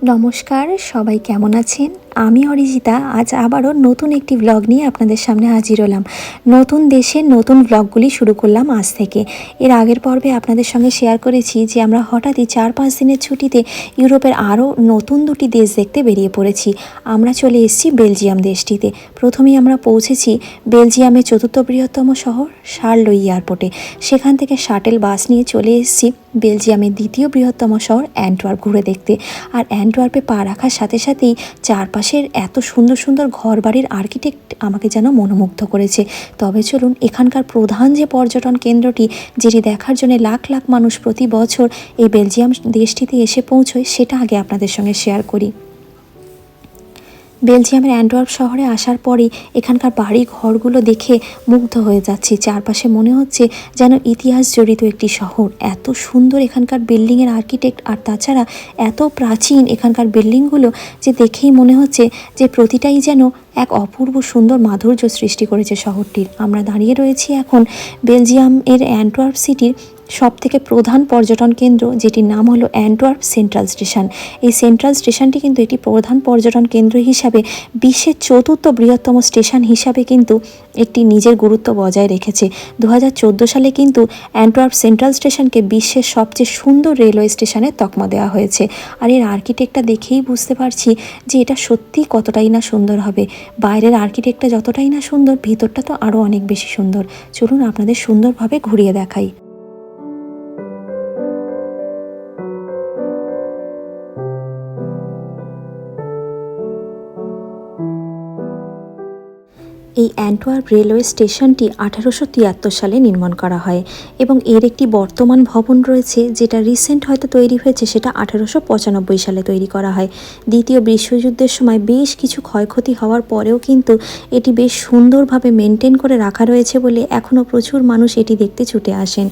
নমস্কার, সবাই কেমন আছেন? আমি অরিজিতা আজ আবারও নতুন একটি ব্লগ নিয়ে আপনাদের সামনে হাজির হলাম। নতুন দেশের নতুন ব্লগগুলি শুরু করলাম আজ থেকে। এর আগের পর্বে আপনাদের সঙ্গে শেয়ার করেছি যে আমরা হঠাৎই 4-5 দিনের ছুটিতে ইউরোপের আরও নতুন দুটি দেশ দেখতে বেরিয়ে পড়েছি। আমরা চলে এসেছি বেলজিয়াম দেশটিতে। প্রথমেই আমরা পৌঁছেছি বেলজিয়ামের চতুর্থ বৃহত্তম শহর শার্লই এয়ারপোর্টে। সেখান থেকে শাটেল বাস নিয়ে চলে এসেছি বেলজিয়ামের দ্বিতীয় বৃহত্তম শহর অ্যান্টওয়ার্প ঘুরে দেখতে। আর অ্যান্টওয়ার্পে পা রাখার সাথে সাথেই চারপাশের এত সুন্দর সুন্দর ঘরবাড়ির আর্কিটেক্ট আমাকে যেন মনোমুগ্ধ করেছে। তবে চলুন এখানকার প্রধান যে পর্যটন কেন্দ্রটি, যেটি দেখার জন্য লাখ লাখ মানুষ প্রতি বছর এই বেলজিয়াম দেশটিতে এসে পৌঁছয়, সেটা আগে আপনাদের সঙ্গে শেয়ার করি। বেলজিয়ামের অ্যান্টওয়ার্প শহরে আসার পরেই এখানকার বাড়ি ঘরগুলো দেখে মুগ্ধ হয়ে যাচ্ছি। চারপাশে মনে হচ্ছে যেন ইতিহাস জড়িত একটি শহর। এত সুন্দর এখানকার বিল্ডিংয়ের আর্কিটেক্ট, আর তাছাড়া এত প্রাচীন এখানকার বিল্ডিংগুলো যে দেখেই মনে হচ্ছে যে প্রতিটাই যেন এক অপূর্ব সুন্দর মাধুর্য সৃষ্টি করেছে শহরটির। আমরা দাঁড়িয়ে রয়েছি এখন বেলজিয়ামের অ্যান্টওয়ার্প সিটির সবথেকে প্রধান পর্যটন কেন্দ্র, যেটির নাম হলো অ্যান্টওয়ার্প সেন্ট্রাল স্টেশন। এই সেন্ট্রাল স্টেশনটি কিন্তু একটি প্রধান পর্যটন কেন্দ্র হিসাবে বিশ্বের চতুর্থ বৃহত্তম স্টেশন হিসাবে কিন্তু একটি নিজের গুরুত্ব বজায় রেখেছে। 2014 সালে কিন্তু অ্যান্টওয়ার্প সেন্ট্রাল স্টেশনকে বিশ্বের সবচেয়ে সুন্দর রেলওয়ে স্টেশনের তকমা দেওয়া হয়েছে। আর এর আর্কিটেক্টটা দেখেই বুঝতে পারছি যে এটা সত্যি কতটাই না সুন্দর হবে। বাইরের আর্কিটেক্টটা যতটাই না সুন্দর, ভিতরটা তো আরও অনেক বেশি সুন্দর। চলুন আপনাদের সুন্দরভাবে ঘুরিয়ে দেখাই। এই অ্যান্টওয়ার্প রেলওয়ে স্টেশনটি 1873 সালে নির্মাণ করা হয় এবং এর একটি বর্তমান ভবন রয়েছে, যেটা রিসেন্ট হয়তো তৈরি হয়েছে, সেটা 1895 সালে তৈরি করা হয়। দ্বিতীয় বিশ্বযুদ্ধের সময় বেশ কিছু ক্ষয়ক্ষতি হওয়ার পরেও কিন্তু এটি বেশ সুন্দরভাবে মেনটেন করে রাখা রয়েছে বলে এখনও প্রচুর মানুষ এটি দেখতে ছুটে আসেন।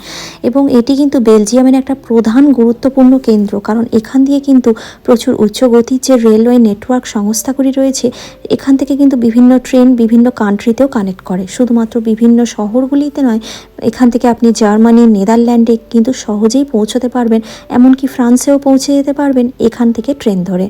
এবং এটি কিন্তু বেলজিয়ামের একটা প্রধান গুরুত্বপূর্ণ কেন্দ্র, কারণ এখান দিয়ে কিন্তু প্রচুর উচ্চগতির যে রেলওয়ে নেটওয়ার্ক সংস্থাগুলি রয়েছে, এখান থেকে কিন্তু বিভিন্ন ট্রেন বিভিন্ন কান্ট্রিতেও কানেক্ট করে। শুধুমাত্র বিভিন্ন শহরগুলিতে নয়, এখান থেকে আপনি জার্মানি, নেদারল্যান্ডে কিন্তু সহজেই পৌঁছতে পারবেন, এমনকি ফ্রান্সেও পৌঁছে যেতে পারবেন এখান থেকে ট্রেন ধরে।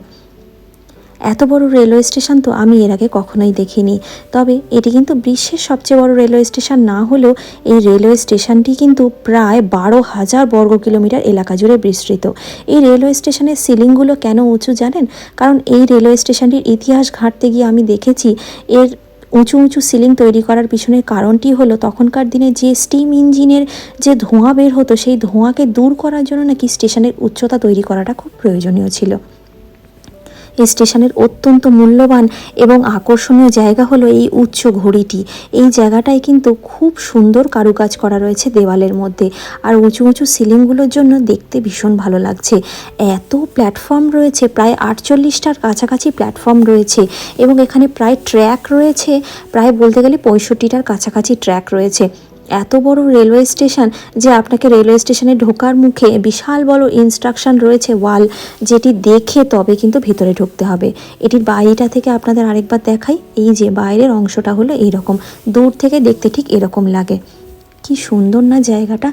এত বড় রেলওয়ে স্টেশন তো আমি এর আগে কখনোই দেখিনি। তবে এটি কিন্তু বিশ্বের সবচেয়ে বড় রেলওয়ে স্টেশন না হলেও এই রেলওয়ে স্টেশনটি কিন্তু প্রায় 12,000 বর্গ কিলোমিটার এলাকা জুড়ে বিস্তৃত। এই রেলওয়ে স্টেশনের সিলিংগুলো কেন উঁচু জানেন? কারণ এই রেলওয়ে স্টেশনটির ইতিহাস ঘাঁটতে গিয়ে আমি দেখেছি এর উঁচু উঁচু সিলিং তৈরি করার পিছনের কারণটি হলো তখনকার দিনে যে স্টিম ইঞ্জিনের যে ধোঁয়া বের হতো, সেই ধোঁয়াকে দূর করার জন্য নাকি স্টেশনের উচ্চতা তৈরি করাটা খুব প্রয়োজনীয় ছিল। এই স্টেশনের অত্যন্ত মূল্যবান এবং আকর্ষণীয় জায়গা হলো এই উচ্চ ঘড়িটি। এই জায়গাটায় কিন্তু খুব সুন্দর কারুকাজ করা রয়েছে দেওয়ালের মধ্যে, আর উঁচু উঁচু সিলিংগুলোর জন্য দেখতে ভীষণ ভালো লাগছে। এত প্ল্যাটফর্ম রয়েছে, প্রায় 48টার কাছাকাছি প্ল্যাটফর্ম রয়েছে এবং এখানে প্রায় ট্র্যাক রয়েছে, প্রায় বলতে গেলে 65টার কাছাকাছি ট্র্যাক রয়েছে। এত বড় রেলওয়ে স্টেশন যে আপনাকে রেলওয়ে স্টেশনে ঢোকার মুখে বিশাল বড় ইনস্ট্রাকশন রয়েছে ওয়াল, যেটি দেখে তবে কিন্তু ভিতরে ঢুকতে হবে। এটির বাইরেটা থেকে আপনাদের আরেকবার দেখাই। এই যে বাইরের অংশটা হলো এইরকম, দূর থেকে দেখতে ঠিক এরকম লাগে। কি সুন্দর না জায়গাটা!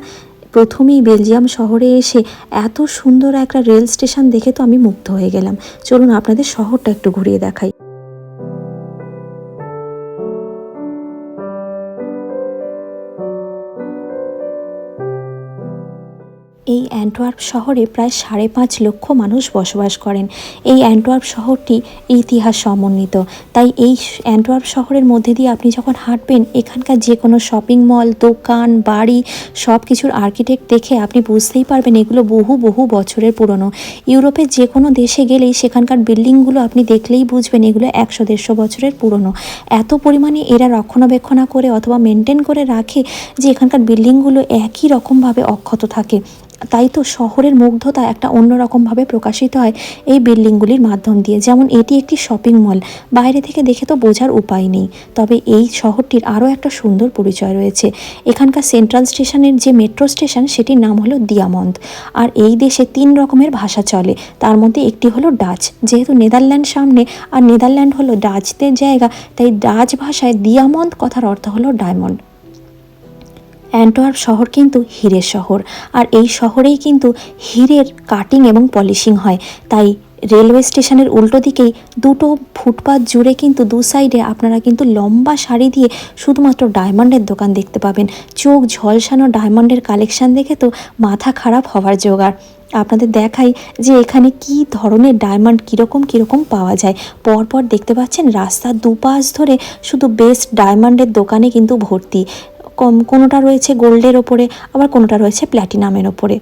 প্রথমেই বেলজিয়াম শহরে এসে এত সুন্দর একটা রেল স্টেশন দেখে তো আমি মুগ্ধ হয়ে গেলাম। চলুন আপনাদের শহরটা একটু ঘুরিয়ে দেখাই। এই অ্যান্টওয়ার্প শহরে প্রায় 5.5 লক্ষ মানুষ বসবাস করেন। এই অ্যান্টওয়ার্প শহরটি ইতিহাস সমন্বিত, তাই এই অ্যান্টওয়ার্প শহরের মধ্যে দিয়ে আপনি যখন হাঁটবেন, এখানকার যে কোনো শপিং মল, দোকান, বাড়ি সব কিছুর আর্কিটেক্ট দেখে আপনি বুঝতেই পারবেন এগুলো বহু বহু বছরের পুরনো। ইউরোপের যে কোনো দেশে গেলেই সেখানকার বিল্ডিংগুলো আপনি দেখলেই বুঝবেন এগুলো 100-150 বছরের পুরনো। এত পরিমাণে এরা রক্ষণাবেক্ষণা করে অথবা মেনটেন করে রাখে যে এখানকার বিল্ডিংগুলো একই রকমভাবে অক্ষত থাকে। তাই তো শহরের মুগ্ধতা একটা অন্যরকমভাবে প্রকাশিত হয় এই বিল্ডিংগুলির মাধ্যম দিয়ে। যেমন এটি একটি শপিং মল, বাইরে থেকে দেখে তো বোঝার উপায় নেই। তবে এই শহরটির আরও একটা সুন্দর পরিচয় রয়েছে। এখানকার সেন্ট্রাল স্টেশনের যে মেট্রো স্টেশন, সেটির নাম হলো দিয়ামন্দ। আর এই দেশে 3 রকমের ভাষা চলে, তার মধ্যে একটি হলো ডাচ। যেহেতু নেদারল্যান্ড সামনে আর নেদারল্যান্ড হলো ডাচদের জায়গা, তাই ডাচ ভাষায় দিয়ামন্দ কথার অর্থ হলো ডায়মন্ড। অ্যান্টওয়ার্প শহর কিন্তু হীরের শহর, আর এই শহরেই কিন্তু হীরের কাটিং এবং পলিশিং হয়। তাই রেলওয়ে স্টেশনের উল্টো দিকেই দুটো ফুটপাথ জুড়ে কিন্তু দু সাইডে আপনারা কিন্তু লম্বা সারি দিয়ে শুধুমাত্র ডায়মন্ডের দোকান দেখতে পাবেন। চোখ ঝলসানো ডায়মন্ডের কালেকশান দেখে তো মাথা খারাপ হওয়ার জোগাড়। আপনাদের দেখাই যে এখানে কি ধরনের ডায়মন্ড কীরকম পাওয়া যায়। পরপর দেখতে পাচ্ছেন রাস্তার দুপাশ ধরে শুধু বেস্ট ডায়মন্ডের দোকানে কিন্তু ভর্তি। কোনোটা রয়েছে গোল্ডের ওপরে, আবার কোনোটা রয়েছে প্ল্যাটিনামের ওপরে।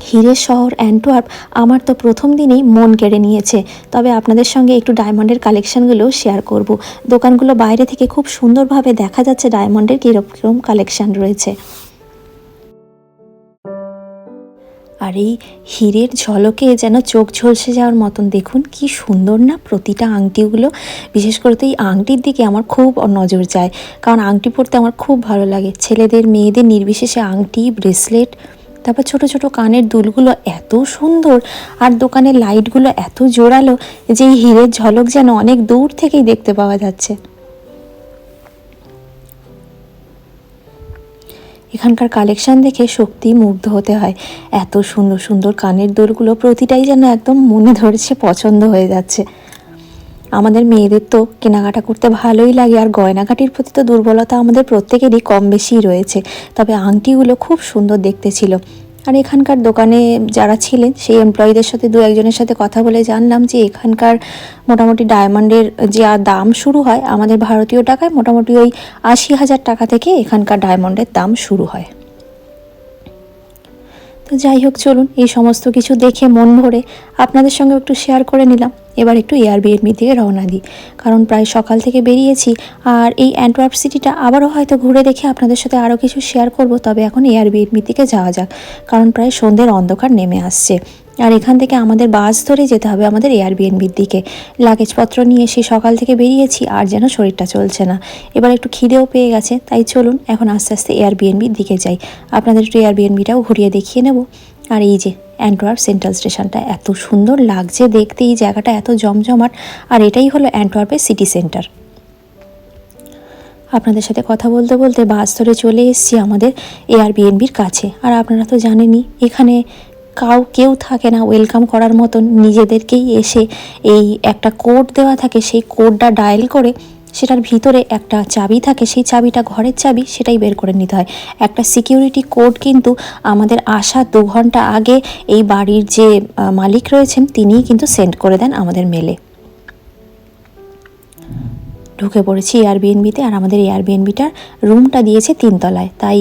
হীরের শহর অ্যান্টওয়ার্প আমার তো প্রথম দিনেই মন কেড়ে নিয়েছে। তবে আপনাদের সঙ্গে একটু ডায়মন্ডের কালেকশানগুলো শেয়ার করব। দোকানগুলো বাইরে থেকে খুব সুন্দরভাবে দেখা যাচ্ছে ডায়মন্ডের কীরকম কালেকশান রয়েছে। আর এই হীরের ঝলকে যেন চোখ ঝলসে যাওয়ার মতন। দেখুন কি সুন্দর না প্রতিটা আংটিগুলো। বিশেষ করে তো এই আংটির দিকে আমার খুব নজর যায়, কারণ আংটি পরতে আমার খুব ভালো লাগে। ছেলেদের মেয়েদের নির্বিশেষে আংটি, ব্রেসলেট, তারপর ছোট ছোট কানের দুলগুলো এত সুন্দর, আর দোকানের লাইটগুলো এত জোরালো যে এই হীরের ঝলক যেন অনেক দূর থেকেই দেখতে পাওয়া যাচ্ছে। এখানকার কালেকশান দেখে সত্যিই মুগ্ধ হতে হয়। এত সুন্দর সুন্দর কানের দুলগুলো প্রতিটাই যেন একদম মনে ধরেছে, পছন্দ হয়ে যাচ্ছে। আমাদের মেয়েদের তো কেনাকাটা করতে ভালোই লাগে, আর গয়নাগাটির প্রতি তো দুর্বলতা আমাদের প্রত্যেকেরই কম বেশিই রয়েছে। তবে আংটিগুলো খুব সুন্দর দেখতে ছিল। আর এখানকার দোকানে যারা ছিলেন সেই এমপ্লয়ীদের সাথে দু একজনের সাথে কথা বলে জানলাম যে এখানকার মোটামুটি ডায়মন্ডের যে দাম শুরু হয় আমাদের ভারতীয় টাকায় মোটামুটি ওই 80,000 টাকা থেকে এখানকার ডায়মন্ডের দাম শুরু হয়। তো যাই হোক, চলুন এই সমস্ত কিছু দেখে মন ভরে আপনাদের সঙ্গে একটু শেয়ার করে নিলাম। এবার একটু এয়ারবিএনবি থেকে রওনা দিই, কারণ প্রায় সকাল থেকে বেরিয়েছি। আর এই অ্যান্টওয়ার্প সিটিটা আবারও হয়তো ঘুরে দেখে আপনাদের সাথে আরও কিছু শেয়ার করব। তবে এখন এয়ারবিএনবি থেকে যাওয়া যাক, কারণ প্রায় সন্ধ্যের অন্ধকার নেমে আসছে। আর এখান থেকে আমাদের বাস ধরে যেতে হবে আমাদের এয়ারবিএনবির দিকে। লাগেজপত্র নিয়ে সেই সকাল থেকে বেরিয়েছি, আর যেন শরীরটা চলছে না। এবার একটু খিদেও পেয়ে গেছে, তাই চলুন এখন আস্তে আস্তে এয়ারবিএনবির দিকে যাই। আপনাদের একটু এয়ারবিএনবিটাও ঘুরিয়ে দেখিয়ে নেব। আর এই যে অ্যান্টওয়ার্প সেন্ট্রাল স্টেশনটা এত সুন্দর লাগছে দেখতে, এই জায়গাটা এত জমজমাট। আর এটাই হলো অ্যান্টওয়ার্পের সিটি সেন্টার। আপনাদের সাথে কথা বলতে বলতে বাস ধরে চলে এসেছি আমাদের এয়ারবিএনবির কাছে। আর আপনারা তো জানেনই এখানে কেউ থাকে না ওয়েলকাম করার মতন। নিজেদেরকেই এসে এই একটা কোড দেওয়া থাকে, সেই কোডটা ডায়াল করে সেটার ভিতরে একটা চাবি থাকে, সেই চাবিটা ঘরের চাবি, সেটাই বের করে নিতে হয়। একটা সিকিউরিটি কোড কিন্তু আমাদের আসার 2 ঘন্টা আগে এই বাড়ির যে মালিক রয়েছেন তিনিই কিন্তু সেন্ড করে দেন আমাদের মেলে। ঢুকে পড়েছি এয়ারবিএনবিতে। আর আমাদের এয়ারবিএনবিটার রুমটা দিয়েছে 3 তলায়, তাই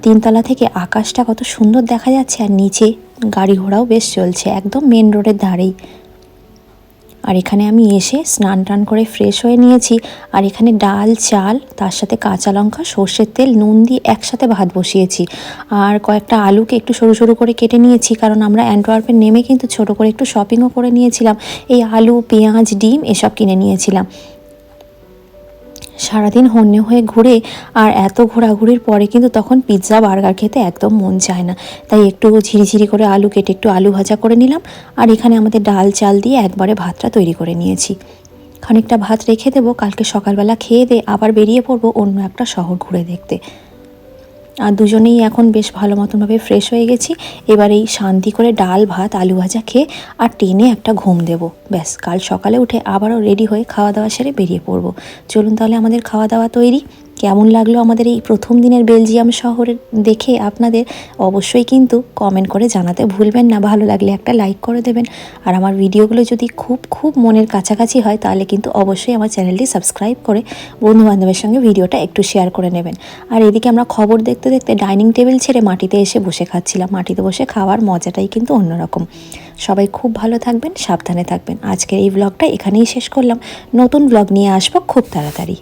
3 তলা থেকে আকাশটা কত সুন্দর দেখা যাচ্ছে। আর নিচে গাড়ি ঘোড়াও বেশ চলছে, একদম মেন রোডের ধারেই। আর এখানে আমি এসে স্নান টান করে ফ্রেশ হয়ে নিয়েছি। আর এখানে ডাল, চাল, তার সাথে কাঁচা লঙ্কা, সর্ষের তেল, নুন দিয়ে একসাথে ভাত বসিয়েছি। আর কয়েকটা আলুকে একটু সরু সরু করে কেটে নিয়েছি, কারণ আমরা অ্যান্টওয়ার্পে নেমে কিন্তু ছোট করে একটু শপিংও করে নিয়েছিলাম। এই আলু, পেঁয়াজ, ডিম এসব কিনে নিয়েছিলাম। সারাদিন হন্যে হয়ে ঘুরে আর এত ঘোরাঘুরির পরে কিন্তু তখন পিৎজা বার্গার খেতে একদম মন চায় না। তাই একটু ঝিরিঝিরি করে আলু কেটে একটু আলু ভাজা করে নিলাম। আর এখানে আমাদের ডাল চাল দিয়ে একবারে ভাতটা তৈরি করে নিয়েছি। খানিকটা ভাত রেখে দেবো, কালকে সকালবেলা খেয়ে দিয়ে আবার বেরিয়ে পড়বো অন্য একটা শহর ঘুরে দেখতে। আর দুজনেই এখন বেশ ভালো মতনভাবে ফ্রেশ হয়ে গেছি। এবার এই শান্তি করে ডাল ভাত আলু ভাজা খেয়ে আর টেনে একটা ঘুম দেব। ব্যাস, কাল সকালে উঠে আবারও রেডি হয়ে খাওয়া দাওয়া সেরে বেরিয়ে পড়বো। চলুন তাহলে আমাদের খাওয়া দাওয়া তৈরি। কেমন লাগলো আমাদের এই প্রথম দিনের বেলজিয়াম শহরে দেখে আপনাদের অবশ্যই কিন্তু কমেন্ট করে জানাতে ভুলবেন না। ভালো লাগলে একটা লাইক করে দেবেন। আর আমার ভিডিওগুলো যদি খুব মনের কাছাকাছি হয় তাহলে কিন্তু অবশ্যই আমার চ্যানেলটি সাবস্ক্রাইব করে বন্ধুবান্ধবের সঙ্গে ভিডিওটা একটু শেয়ার করে নেবেন। আর এদিকে আমরা খবর দেখতে দেখতে ডাইনিং টেবিল ছেড়ে মাটিতে এসে বসে খাচ্ছিলাম। মাটিতে বসে খাওয়ার মজাটাই কিন্তু অন্যরকম। সবাই খুব ভালো থাকবেন, সাবধানে থাকবেন। আজকের এই ব্লগটা এখানেই শেষ করলাম। নতুন ব্লগ নিয়ে আসবো খুব তাড়াতাড়ি।